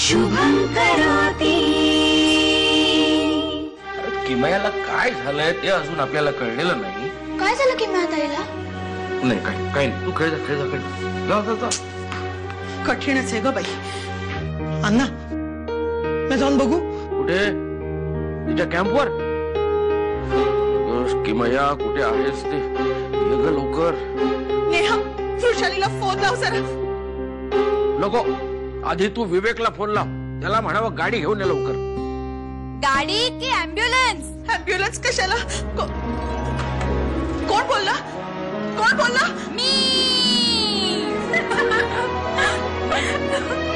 शुभं करोति। किमयाला काय झालंय ते अजून आपल्याला कळलेलं नाही. काय झालं किमया ताईला? नाही काय नाही, तू खेळ जा. कठीणच आहे ग बाई. अण्णा मी जाऊन बघू. कुठे? तिच्या कॅम्पवर? किमया कुठे आहेस ते? ये ग लवकर. नेहा वृषालीला फोन लाव जरा. नको, आधी तू विवेकला फोन लाव. त्याला म्हणावं गाडी घेऊन ये लवकर. गाडी की ॲम्ब्युलन्स? ॲम्ब्युलन्स कशाला? कोण बोलला? कोण बोलला? मी.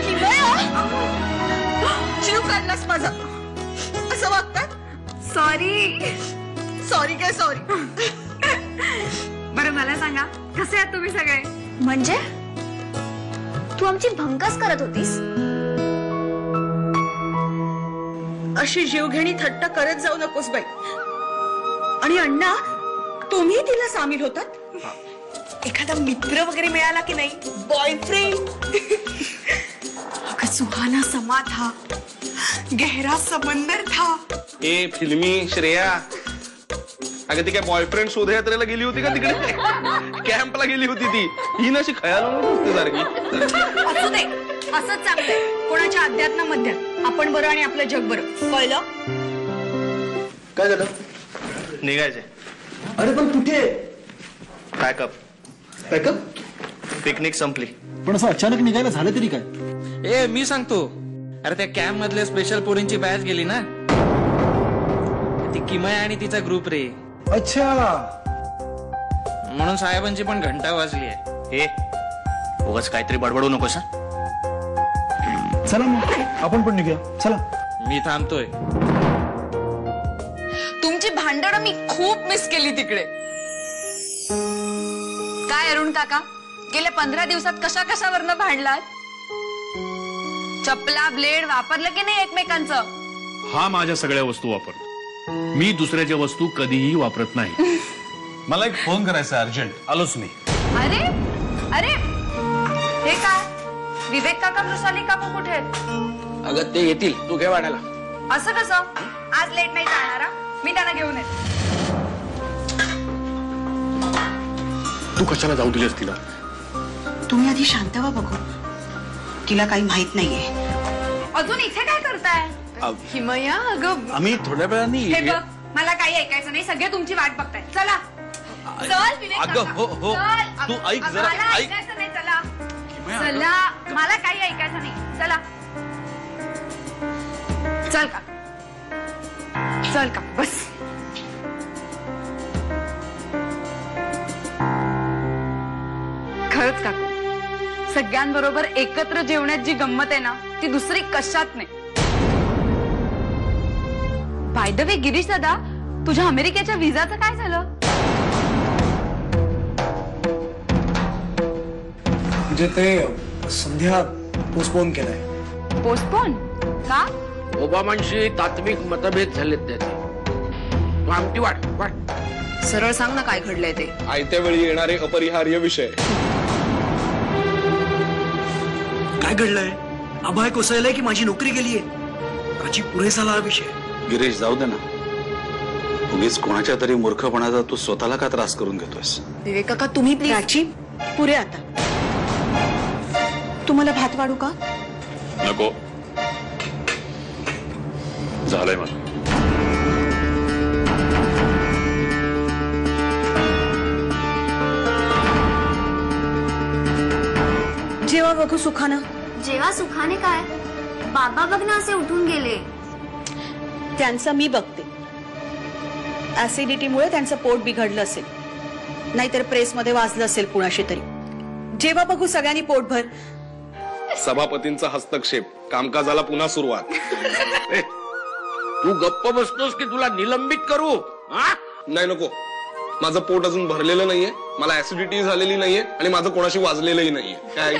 किमया जीव काढलास माझा. असं वागतात? सॉरी. सॉरी काय सॉरी? बरं मला सांगा, कसे आहात तुम्ही सगळे? म्हणजे तू आमची भंकस करत होतीस? अशी जीवघेणी थट्टा करत जाऊ नकोस बाई. आणि अण्णा तुम्ही तिला सामील होतात? एखादा मित्र वगैरे मिळाला की नाही? बॉयफ्रेंड? अगं सुहाना समा था, गहरा समंदर था. ए फिल्मी श्रेया, अगं ती काय बॉयफ्रेंड शोधयात्रेला गेली होती का तिकडे? कॅम्पला गेली होती ती. ही नशी खयाल सारखी. असू दे, असंच चांगलंय. कोणाच्या अध्यात्मामध्ये आपण बरं आणि आपलं जग बरं. कळलं? काय झालं? निघायचे. अरे पण कुठे? पॅकअप. पॅकअप? पिकनिक संपली. पण असं अचानक निघायला झालं तरी काय? ए मी सांगतो. अरे त्या कॅम्प मधले स्पेशल पोरींची बॅच गेली ना, ती किमया आणि तिचा ग्रुप रे. अच्छा, म्हणून साहेबांची पण घंटा वाजली आहे. ए उगाच काहीतरी बडबडू नकोस. चला मग आपण पण निघूया. चला. मी थांबतोय. तुमची भांडणं मी खूप मिस केली तिकडे. काय अरुण काका, गेल्या 15 दिवसात कशा कशावरनं भांडलात? चपला ब्लेड वापरलं की नाही एकमेकांचं? हा माझ्या सगळ्या वस्तू वापरतो. मी दुसऱ्याच्या वस्तू कधीही वापरत नाही. मला एक फोन करायचा अर्जंट. आलोच मी. अरे अरे हे काय? विवेक काका वृषाली काकू कुठे आहेत? अगं ते येतील, तू घे वाढायला. असं कसं? आज लेट नाही जाणारा, मी त्यांना घेऊन येते. तू कशाला जाऊ दिलीस तिला? तुम्ही आधी शांत व्हा बघू. तिला काही माहित नाहीये. अजून इथे काय करताय? हिमया अगं आम्ही थोड्या वेळाने. हे बघ, मला काही ऐकायचं नाही. सगळे तुमची वाट बघताय. चला चल विवेक अगं, काका. हो, हो. चल. तू ऐक अगं, जरा, मला ऐक. ऐकायचं नाही. चला चला, मला काही ऐकायचं नाही. चला चल का, चल का, बस. खरंच काकू, सगळ्यांबरोबर एकत्र जेवण्यात जी गंमत आहे ना, ती दुसरी कशात नाही. बाय द वे गिरीश दादा, तुझ्या अमेरिकेच्या विजाचं काय झालं? म्हणजे ते संध्या पोस्टपोन केलंय. पोस्टपोन का? ओबामांशी तात्विक मतभेद झालेत त्याचे. तू आमटी वाट. सरळ सांग ना काय घडलंय ते. आयत्या वेळी येणारे अपरिहार्य विषय. काय घडलंय? अभय कोसळलंय की माझी नोकरी गेलीये? माझी पुरेसा हा विषय. गिरीश जाऊ दे ना. उगीच कोणाच्या तरी मूर्खपणाचा तू स्वतःला का त्रास करून घेतोयस? विवेक काका तुम्ही प्लीज. पुरे आता. तुम्हाला भात वाढू का? नको, झालंय मला. जेव्हा बघू सुखानं. जेव्हा सुखाने काय? बाबा बघ ना असे उठून गेले. त्यांचं मी बघते. ऍसिडिटीमुळे त्यांचं पोट बिघडलं असेल, नाहीतर प्रेसमध्ये वाजलं असेल कुणाशी तरी. जेव्हा बघू सगळ्यांनी पोटभर. सभापतींचा हस्तक्षेप. कामकाजाला पुन्हा सुरुवात. तू गप्प बसतोस की तुला निलंबित करू? नाही नको. माझं पोट अजून भरलेलं नाहीये, मला ऍसिडिटी झालेली नाहीये आणि माझं कोणाशी वाजलेलंही नाहीये. काय